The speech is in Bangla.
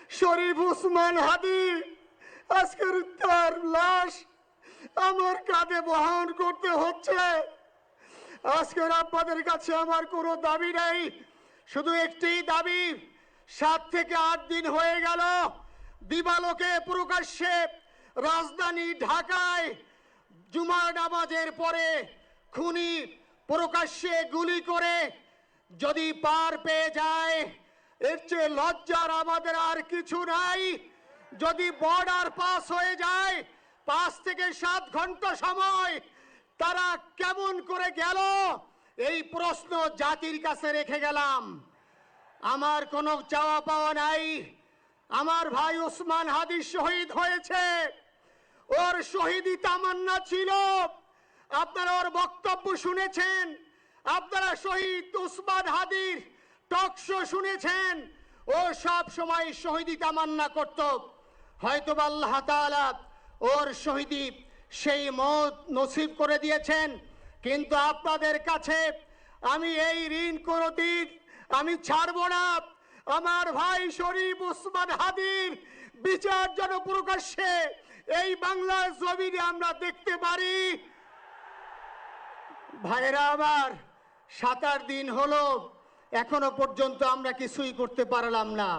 শরীফ উসমান হাদি আজকের তার লাশ আমার কাঁধে বহন করতে হচ্ছে। আজকের আপনাদের কাছে আমার কোনো দাবি নেই, শুধু একটি দাবি। 7 থেকে 8 দিন হয়ে গেল দিবালোকে প্রকাশ্যে রাজধানী ঢাকায় জুমার নামাজের পরে খুনি প্রকাশ্যে গুলি করে যদি পার পেয়ে যায়, এর চেয়ে লজ্জার আমাদের আর কিছু নাই। যদি বর্ডার পাস হয়ে যায়, 5 থেকে 7 ঘন্টা সময় তারা কেমন করে গেল, এই প্রশ্ন জাতির কাছে রেখে গেলাম। আমার কোনো চাওয়া পাওয়া নাই। আমার ভাই উসমান হাদি শহীদ হয়েছে, ওর শহীদি তামান্না ছিল। আপনারা ওর বক্তব্য শুনেছেন, আপনারা শহীদ উসমান হাদির টক শো শুনেছেন। ও সব সময় শহীদি তামান্না করত। হয়তো আল্লাহ তাআলা ওর শহীদি সেই মত নসিব করে দিয়েছেন। কিন্তু আপনাদের কাছে আমি এই ঋণ কোনদিন আমি ছাড়ব না। আমার ভাই শরীফ উসমান হাদির বিচার যেন প্রকাশ্যে এই বাংলার জমিনে আমরা দেখতে পারি। ভাইরা আমার, 7-8 দিন হলো, এখনো পর্যন্ত আমরা কিছুই করতে পারলাম না।